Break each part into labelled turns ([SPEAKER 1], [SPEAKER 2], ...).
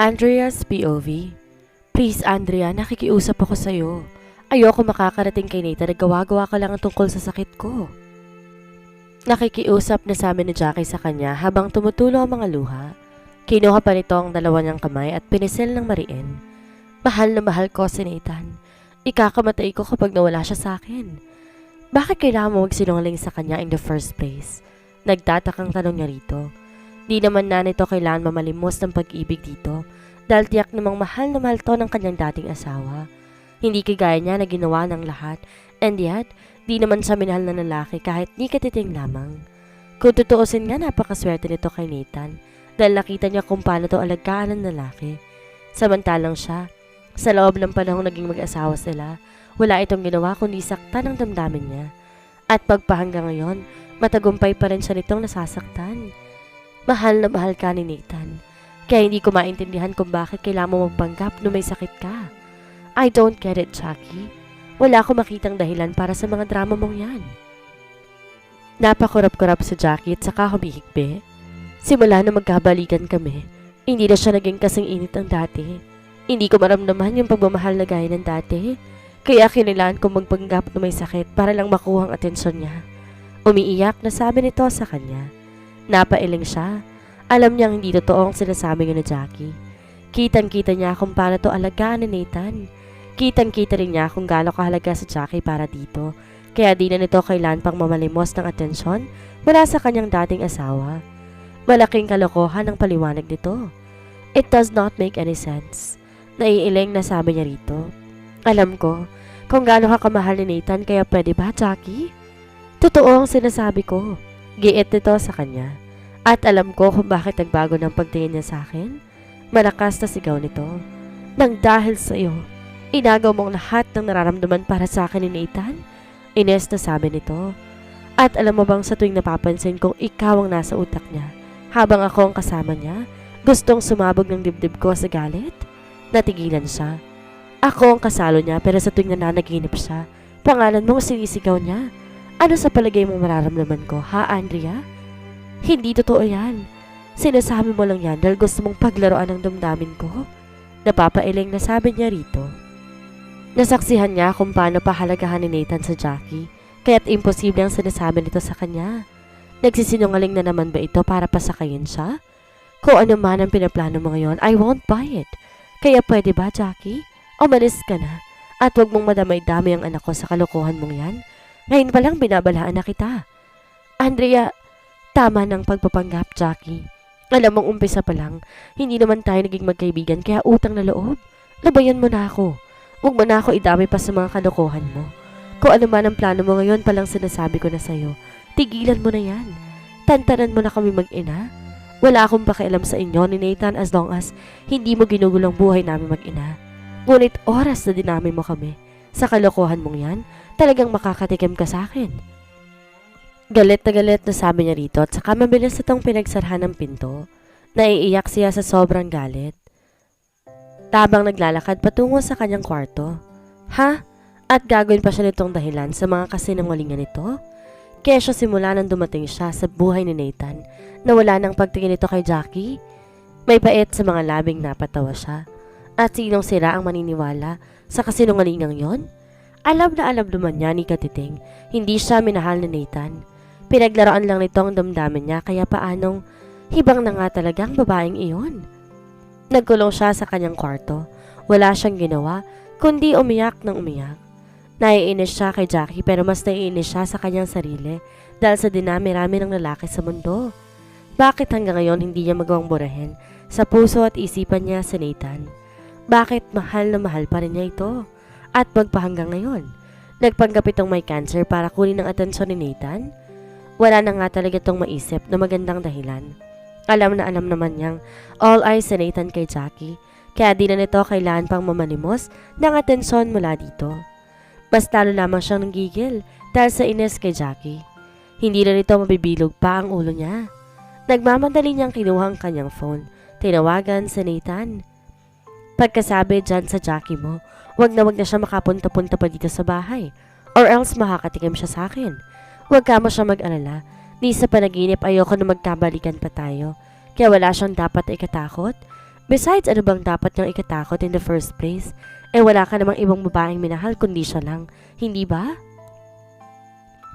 [SPEAKER 1] Andrea's POV. Please Andrea, nakikiusap ako sa'yo. Ayoko makakarating kay Nathan na gawa-gawa ka lang ang tungkol sa sakit ko. Nakikiusap na sabi ni Jackie sa kanya habang tumutulo ang mga luha. Kinuha pa nito ang dalawa niyang kamay at pinisil ng mariin. Mahal na mahal ko si Nathan. Ikakamatay ko kapag nawala siya sa akin. Bakit kailangan mo magsinungaling sa kanya in the first place? Nagtatakang tanong niya rito. Di naman na nito kailangan mamalimos ng pag-ibig dito dahil tiyak namang mahal na mahal to ng kanyang dating asawa. Hindi kagaya niya na ginawa ng lahat and yet, di naman siya minahal na lalaki kahit ni katiting lamang. Kung tutuusin nga napakaswerte nito kay Nathan dahil nakita niya kung paano to alagaan ng lalaki. Samantalang siya, sa loob ng panahong naging mag-asawa sila, wala itong ginawa kundi saktan ang damdamin niya. At pagpahanggang ngayon, matagumpay pa rin siya nitong nasasaktan. Mahal na mahal ka ni Nathan. Kaya hindi ko maintindihan kung bakit kailangan mo magpanggap na may sakit ka. I don't get it, Jackie. Wala akong makitang dahilan para sa mga drama mong yan. Napakurap-kurap si Jackie at saka humihikbi. Simula na magkabalikan kami, hindi na siya naging kasing init ang dati. Hindi ko maramdaman yung pagmamahal na gaya ng dati. Kaya kinilangan kong magpanggap na may sakit para lang makuha ang atensyon niya. Umiiyak na sabi nito sa kanya. Napailing siya. Alam niyang hindi totoo ang sinasabi niya ni Jackie. Kitang-kita niya kung paano to alagaan ni Nathan. Kitang-kita rin niya kung gaano kahalaga si Jackie para dito. Kaya di na nito kailan pang mamalimos ng atensyon mula sa kanyang dating asawa. Malaking kalokohan ang paliwanag nito. It does not make any sense. Naiiling na sabi niya rito. Alam ko kung gaano ka kamahal ni Nathan kaya pwede ba, Jackie? Totoo ang sinasabi ko. Giit nito sa kanya. At alam ko kung bakit nagbago ng pagtingin niya sa akin. Malakas na sigaw nito. Nang dahil sa iyo, inagaw mong lahat ng nararamdaman para sa akin ni Nathan? Ines na sabi nito. At alam mo bang sa tuwing napapansin kong ikaw ang nasa utak niya, habang ako ang kasama niya, gustong sumabog ng dibdib ko sa galit? Natigilan siya. Ako ang kasalo niya pero sa tuwing nananaginip siya, pangalan mong sinisigaw niya. Ano sa palagay mong mararamdaman ko, ha Andrea? Hindi totoo yan. Sinasabi mo lang yan dahil gusto mong paglaruan ng damdamin ko. Napapailing na sabi niya rito. Nasaksihan niya kung paano pahalagahan ni Nathan sa Jackie, kaya't imposible ang sinasabi nito sa kanya. Nagsisinungaling na naman ba ito para pasakayin siya? Kung ano man ang pinaplano mo ngayon, I won't buy it. Kaya pwede ba, Jackie? Umalis ka na at huwag mong madamay-damay ang anak ko sa kalokohan mong yan. Ngayon pa lang binabalaan na kita. Andrea, tama ng pagpapanggap, Jackie. Alam mong umpisa pa lang, hindi naman tayo naging magkaibigan kaya utang na loob. Labayan mo na ako. Huwag mo na ako idamay pa sa mga kalokohan mo. Kung ano man ang plano mo ngayon pa lang sinasabi ko na sa'yo, tigilan mo na yan. Tantanan mo na kami mag-ina. Wala akong pakialam sa inyo ni Nathan as long as hindi mo ginugulong buhay namin mag-ina. Ngunit oras na dinamay mo kami. Sa kalokohan mong yan, talagang makakatikim ka sa akin. Galit na sabi niya rito at saka mabilis itong pinagsarhan ng pinto. Naiiyak siya sa sobrang galit. Tabang naglalakad patungo sa kanyang kwarto. Ha? At gagawin pa siya nitong dahilan sa mga kasinungalingan nito? Kaya siya simula nang dumating siya sa buhay ni Nathan na wala nang pagtingin nito kay Jackie. May bait sa mga labing napatawa siya. At sinong sila ang maniniwala sa kasinungalingang yon? Alam naman niya ni Katiting, hindi siya minahal ni Nathan. Pinaglaruan lang nito ang damdamin niya kaya paanong hibang na nga talagang babaeng iyon. Nagkulong siya sa kanyang kwarto. Wala siyang ginawa kundi umiyak ng umiyak. Naiinis siya kay Jackie pero mas naiinis siya sa kanyang sarili dahil sa dinami-rami ng lalaki sa mundo. Bakit hanggang ngayon hindi niya magawang burahin sa puso at isipan niya si Nathan? Bakit mahal na mahal pa rin niya ito? At magpahanggang ngayon, nagpanggap itong may cancer para kunin ang atensyon ni Nathan? Wala na nga talaga itong maisip na magandang dahilan. Alam na alam naman niyang all eyes si Nathan kay Jackie, kaya di na nito kailangan pang mamalimos ng atensyon mula dito. Mas talo lamang siyang nanggigil dahil sa ines kay Jackie. Hindi na nito mabibilog pa ang ulo niya. Nagmamadali niyang kinuha ang kanyang phone. Tinawagan si Nathan. Pagkasabi dyan sa Jackie mo, wag na siya makapunta-punta pa dito sa bahay or else makakatikim siya sa akin. Huwag ka mo siya mag-alala. Di sa panaginip ayoko na magkabalikan pa tayo. Kaya wala siyang dapat ikatakot. Besides, ano bang dapat niyang ikatakot in the first place? Wala ka namang ibang babaeng minahal kundi siya lang, hindi ba?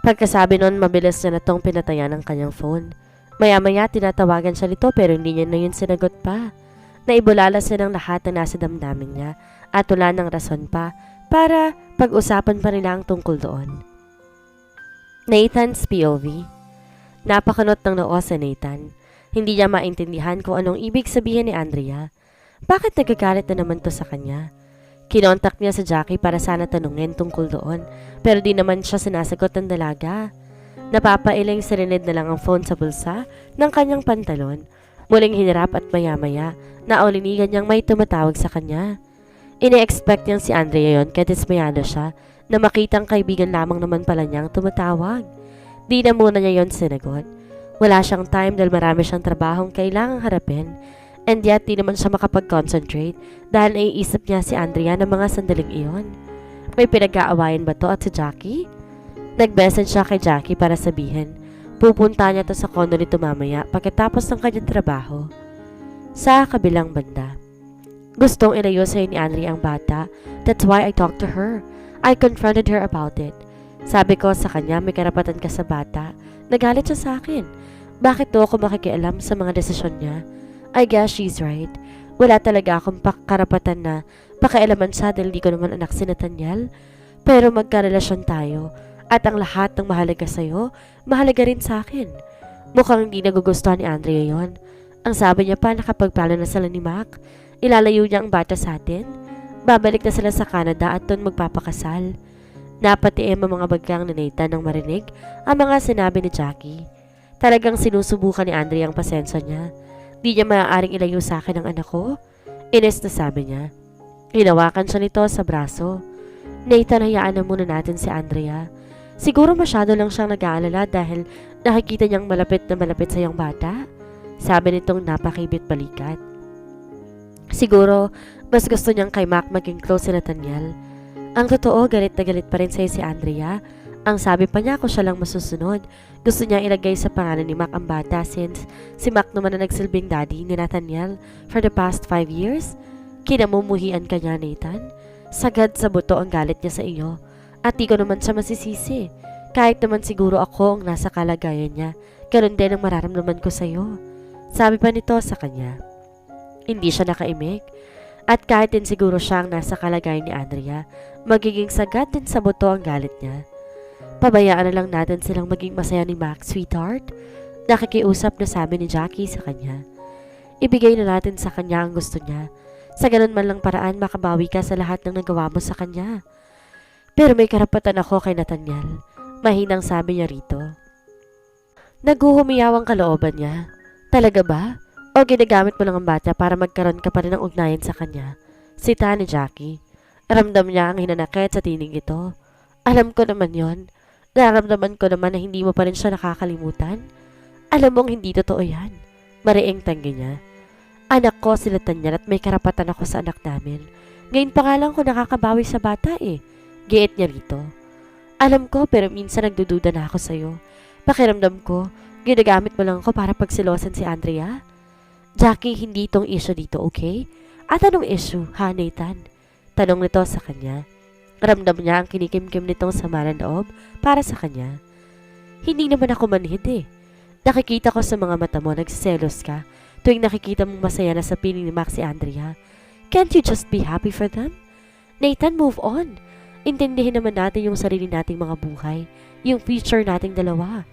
[SPEAKER 1] Pagkasabi nun, mabilis niya na tong pinatayan ng kanyang phone. Maya-maya tinatawagan siya nito pero hindi niya na yun sinagot pa. Naibulala siya ng lahat na nasa damdamin niya at wala ng rason pa para pag-usapan pa nila ang tungkol doon. Nathan's POV. Napakanot ng noo si Nathan. Hindi niya maintindihan kung anong ibig sabihin ni Andrea. Bakit nagagalit na naman to sa kanya? Kinontak niya sa Jackie para sana tanungin tungkol doon pero di naman siya sinasagot ng dalaga. Napapailing sirinid na lang ang phone sa bulsa ng kanyang pantalon. Muling hinirap at maya-maya naulinigan niyang may tumatawag sa kanya. Ine-expect niyang si Andrea yon kaya dismayado siya na makitang kaibigan lamang naman pala niyang tumatawag. Di na muna niya yon sinagot. Wala siyang time dahil marami siyang trabahong kailangang harapin and yet di naman siya makapag-concentrate dahil naiisip niya si Andrea ng mga sandaling iyon. May pinag-aawayan ba to at si Jackie? Nag-message siya kay Jackie para sabihin pupunta niya to sa kondo nito mamaya pagkatapos ng kanyang trabaho. Sa kabilang banda, gustong ilayo sa'yo ni Andrea ang bata. That's why I talked to her. I confronted her about it. Sabi ko sa kanya may karapatan ka sa bata. Nagalit siya sa akin. Bakit to ako makikialam sa mga desisyon niya? I guess she's right. Wala talaga akong karapatan na pakialaman siya dahil di ko naman anak si Nathaniel. Pero magkarelasyon tayo. At ang lahat ng mahalaga sa'yo, mahalaga rin sa akin. Mukhang hindi nagugustuhan ni Andrea yon. Ang sabi niya pa na kapag plano na sila ni Mac, ilalayo niya ang bata sa atin. Babalik na sila sa Canada at doon magpapakasal. Napatiim ang mga bagkang ni Nathan nang marinig ang mga sinabi ni Jackie. Talagang sinusubukan ni Andrea ang pasensya niya. Di niya maaaring ilayo sa akin ang anak ko. Ines na sabi niya. Hinawakan siya nito sa braso. Nathan, hayaan na muna natin si Andrea. Siguro masyado lang siyang nag-aalala dahil nakikita niyang malapit na malapit sa iyong bata. Sabi nitong napakibit balikat. Siguro, mas gusto niyang kay Mac maging close si Nathaniel. Ang totoo, galit na galit pa rin sa'yo si Andrea. Ang sabi pa niya kung siya lang masusunod. Gusto niya ilagay sa pangalan ni Mac ang bata since si Mac naman na nagsilbing daddy ni Nathaniel for the past 5 years. Kinamumuhian ka niya, Nathan. Sagad sa buto ang galit niya sa iyo. At di ko naman siya masisisi. Kahit naman siguro ako ang nasa kalagayan niya, ganun din ang mararamdaman ko sa iyo. Sabi pa nito sa kanya. Hindi siya nakaimik. At kahit din siguro siya ang nasa kalagayan ni Andrea, magiging sagad din sa buto ang galit niya. Pabayaan na lang natin silang maging masaya ni Max, sweetheart. Nakikiusap na sabi ni Jackie sa kanya. Ibigay na natin sa kanya ang gusto niya. Sa ganun man lang paraan makabawi ka sa lahat ng nagawa mo sa kanya. Pero may karapatan ako kay Nathaniel. Mahinang sabi niya rito. Naguhumiyaw ang kalooban niya. Talaga ba? O ginagamit mo lang ang bata para magkaroon ka pa rin ng ugnayan sa kanya? Sita ni Jackie. Ramdam niya ang hinanakit sa tinig ito. Alam ko naman yon. Nararamdaman ko naman na hindi mo pa rin siya nakakalimutan. Alam mong hindi totoo yan. Mariing tanggi niya. Anak ko si Nathaniel at may karapatan ako sa anak namin. Ngayon pa nga lang ko nakakabawi sa bata eh. Giit niya rito. Alam ko pero minsan nagdududa na ako sa'yo. Pakiramdam ko, ginagamit mo lang ako para pagsilosan si Andrea. Jackie, hindi itong issue dito, okay? At anong issue, ha Nathan? Tanong nito sa kanya. Ramdam niya ang kinikimkim nitong sama ng loob para sa kanya. Hindi naman ako manhid eh. Nakikita ko sa mga mata mo, nagsiselos ka tuwing nakikita mong masaya na sa piling ni Max si Andrea. Can't you just be happy for them? Nathan, move on. Intindihin naman natin yung sarili nating mga buhay, yung future nating dalawa.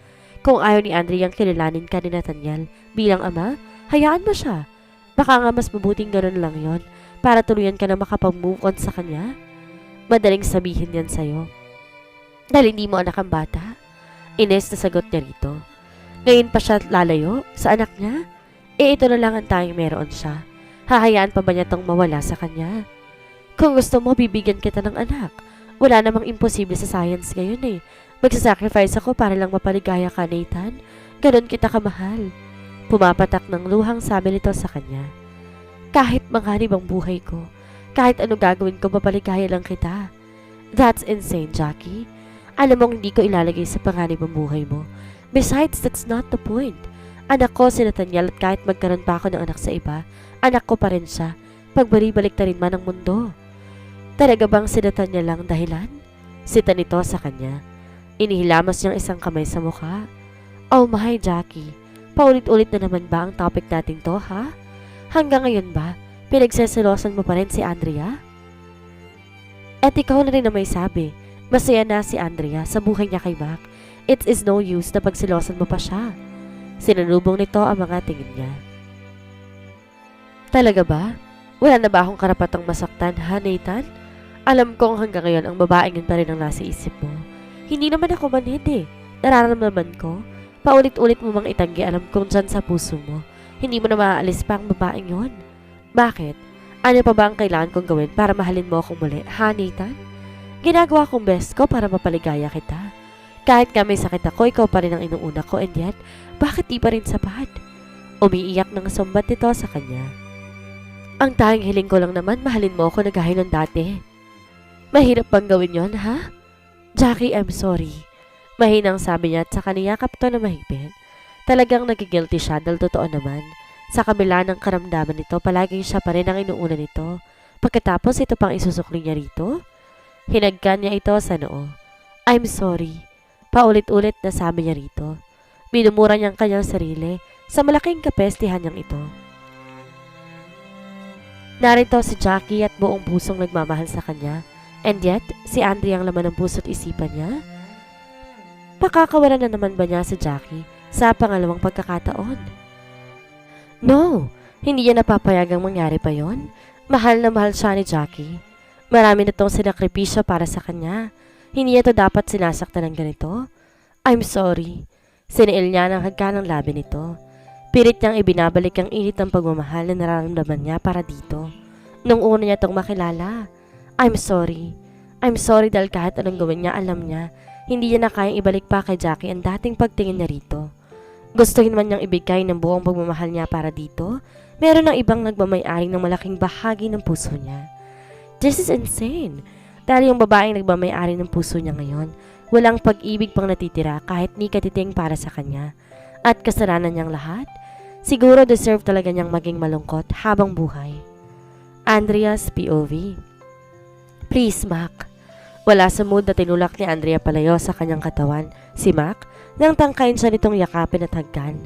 [SPEAKER 1] Kung ayaw ni Andrea ang kilalanin ka ni Nathaniel bilang ama, hayaan mo siya. Baka nga mas mabuting ganun lang yon para tuluyan ka na makapag-move on sa kanya. Madaling sabihin yan sa'yo. Dahil hindi mo anak ang bata. Ines na sagot niya rito. Ngayon pa siya lalayo sa anak niya? Ito na lang ang tayong meron siya. Hahayaan pa ba niya tong mawala sa kanya? Kung gusto mo, bibigyan kita ng anak. Wala namang imposible sa science ngayon eh. Magsasacrifice ako para lang mapaligaya ka, Nathan. Ganon kita kamahal. Pumapatak ng luhang sabi nito sa kanya. Kahit manghanib ang buhay ko, kahit ano gagawin ko, mapaligaya lang kita. That's insane, Jackie. Alam mong hindi ko ilalagay sa panganib ang buhay mo. Besides, that's not the point. Anak ko si Nathaniel at kahit magkaroon pa ako ng anak sa iba, anak ko pa rin siya. Pagbalik ta rin man ang mundo. Talaga bang si Nathaniel lang dahilan? Sita nito sa kanya. Inihilamas niyang isang kamay sa mukha. Oh my, Jackie. Paulit-ulit na naman ba ang topic natin to, ha? Hanggang ngayon ba, pinagseselosan mo pa rin si Andrea? At ikaw na rin na may sabi, masaya na si Andrea sa buhay niya kay Mac. It is no use na pagselosan mo pa siya. Sinalubong nito ang mga tingin niya. Talaga ba? Wala na ba akong karapatang masaktan, ha, Nathan? Alam kong hanggang ngayon ang babaeng yun pa rin ang nasa isip mo. Hindi naman ako manhid eh. Nararamdaman ko. Paulit-ulit mo mang itanggi, alam kong dyan sa puso mo. Hindi mo na maaalis pa ang babaeng yun. Bakit? Ano pa ba ang kailangan kong gawin para mahalin mo akong muli, ha, Nathan? Ginagawa kong best ko para mapaligaya kita. Kahit nga may sakit ako, ikaw pa rin ang inuuna ko, and yet, bakit di pa rin sapat? Umiiyak ng sumbat nito sa kanya. Ang tanging hiling ko lang naman, mahalin mo ako na gaya ng dati. Mahirap bang gawin yon, ha? Jackie, I'm sorry. Mahinang sabi niya at saka niyakap to na mahigpit. Talagang nagigilty siya dahil totoo naman. Sa kabila ng karamdaman nito, palaging siya pa rin ang inuuna nito. Pagkatapos ito pang isusukli niya rito, hinagkan niya ito sa noo. I'm sorry. Paulit-ulit na sabi niya rito. Minumura niyang kanyang sarili sa malaking kapestihan niyang ito. Narito si Jackie at buong pusong nagmamahal sa kanya. And yet, si Andrea ang laman ng puso't isipan niya. Pakakawalan na naman ba niya si Jackie sa pangalawang pagkakataon? No, hindi niya napapayagang mangyari pa yon. Mahal na mahal siya ni Jackie. Marami na itong sinakripisyo para sa kanya. Hindi niya ito dapat sinasaktan ng ganito. I'm sorry. Siniil niya ng hagkan ng labi nito. Pilit niyang ibinabalik ang init ng pagmamahal na nararamdaman niya para dito. Nung una niya itong makilala. I'm sorry. I'm sorry dahil kahit anong gawin niya, alam niya, hindi niya na kayang ibalik pa kay Jackie ang dating pagtingin niya rito. Gustuhin man niyang ibigay ng buong pagmamahal niya para dito, meron ng ibang nagmamay-ari ng malaking bahagi ng puso niya. This is insane. Dahil yung babaeng nagmamay-ari ng puso niya ngayon, walang pag-ibig pang natitira kahit ni katiting para sa kanya. At kasalanan niyang lahat, siguro deserve talaga niyang maging malungkot habang buhay. Andrea's POV. Please, Mac. Wala sa mood na tinulak ni Andrea palayo sa kanyang katawan, si Mac, nang tangkain siya nitong yakapin at hagkan.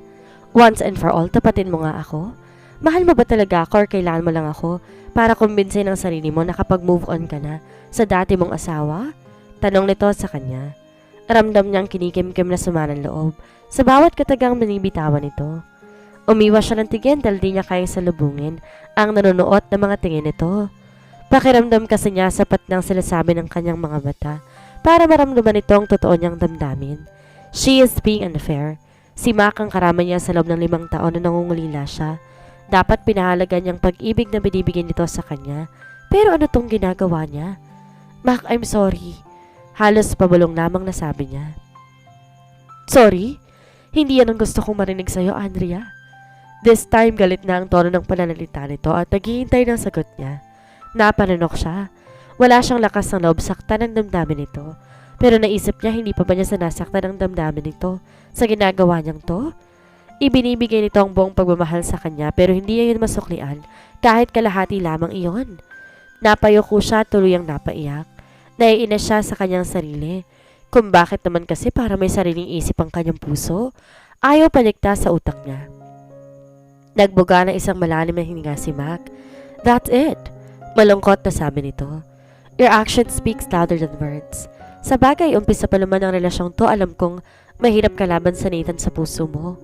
[SPEAKER 1] Once and for all, tapatin mo nga ako. Mahal mo ba talaga ako or kailangan mo lang ako para kumbinsin ang sarili mo na kapag move on ka na sa dati mong asawa? Tanong nito sa kanya. Ramdam niyang kinikimkim na sama ng loob sa bawat katagang binibitawan nito. Umiwas siya ng tigil dahil di niya kayang salubungin ang nanonood ng mga tingin nito. Pakiramdam kasi niya sapat ng sinasabi ng kanyang mga mata para maramdaman ito ang totoo niyang damdamin. She is being unfair. Si Mac ang karama niya sa loob ng 5 taon na nangungulila siya. Dapat pinahalagan niyang pag-ibig na binibigyan nito sa kanya. Pero ano tong ginagawa niya? Mac, I'm sorry. Halos pabulong lamang nasabi niya. Sorry? Hindi yan ang gusto kong marinig sa'yo, Andrea. This time galit na ang tono ng pananalita nito at naghihintay ng sagot niya. Napanunok siya. Wala siyang lakas ng loob saktan ng damdamin nito. Pero naisip niya hindi pa ba niya sinasaktan ang damdamin nito sa ginagawa niyang to? Ibinibigay nito ang buong pagmamahal sa kanya pero hindi niya yun masuklian kahit kalahati lamang iyon. Napayuko siya tuluyang napaiyak. Naiinis siya sa kanyang sarili. Kung bakit naman kasi para may sariling isip ang kanyang puso, ayaw panikta sa utak niya. Nagbuga ng isang malalim na hininga si Mac. That's it. Malungkot na sabi nito. Your action speaks louder than words. Sa bagay, umpisa pa naman ang relasyong to, alam kong mahirap kalaban sa Nathan sa puso mo.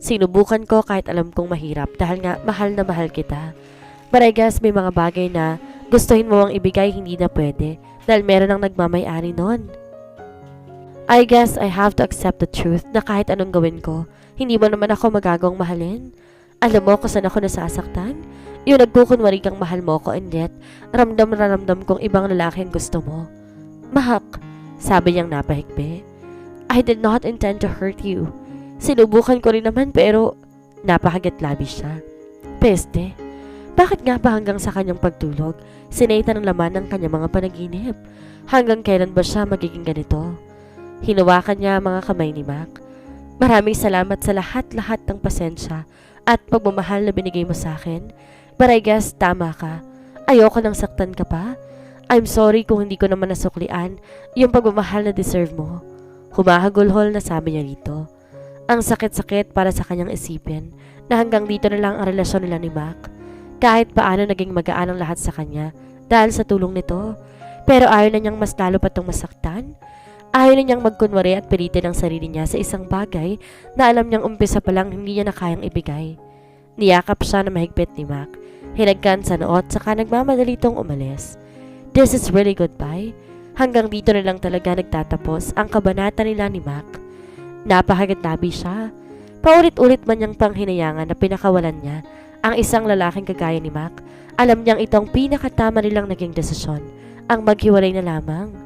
[SPEAKER 1] Sinubukan ko kahit alam kong mahirap dahil nga mahal na mahal kita. But I guess may mga bagay na gustuhin mo ang ibigay hindi na pwede dahil meron ang nagmamay-ari nun. I guess I have to accept the truth na kahit anong gawin ko, hindi mo naman ako magagawang mahalin. Alam mo kung saan ako nasasaktan? Yung nagkukunwari kang mahal mo ko and yet, ramdam na ramdam kong ibang lalaki ang gusto mo. Mahak, sabi niyang napahigbi. I did not intend to hurt you. Sinubukan ko rin naman pero napakagat-labi siya. Peste, bakit nga ba hanggang sa kanyang pagtulog, sinaitan ng laman ng kanyang mga panaginip? Hanggang kailan ba siya magiging ganito? Hinawakan niya ang mga kamay ni Mac. Maraming salamat sa lahat-lahat ng pasensya at pagmamahal na binigay mo sa akin. But I guess tama ka. Ayoko nang saktan ka pa. I'm sorry kung hindi ko naman nasuklian yung pagmamahal na deserve mo. Humahagulhol na sabi niya rito. Ang sakit-sakit para sa kanyang isipin na hanggang dito na lang ang relasyon nila ni Mac. Kahit paano naging magaan ang lahat sa kanya dahil sa tulong nito. Pero ayaw na niyang mas lalo pa itong masaktan. Ayaw na niyang magkunwari at pilitin ang sarili niya sa isang bagay na alam niyang umpisa pa lang hindi niya na kayang ibigay. Niyakap siya na mahigpit ni Mac. Hinagkan sa noot saka nagmamadali itong umalis. This is really goodbye. Hanggang dito na lang talaga nagtatapos ang kabanata nila ni Mac. Napakagatabi siya. Paulit-ulit man niyang panghinayangan na pinakawalan niya ang isang lalaking kagaya ni Mac. Alam niyang itong pinakatama nilang naging desisyon, ang maghiwalay na lamang.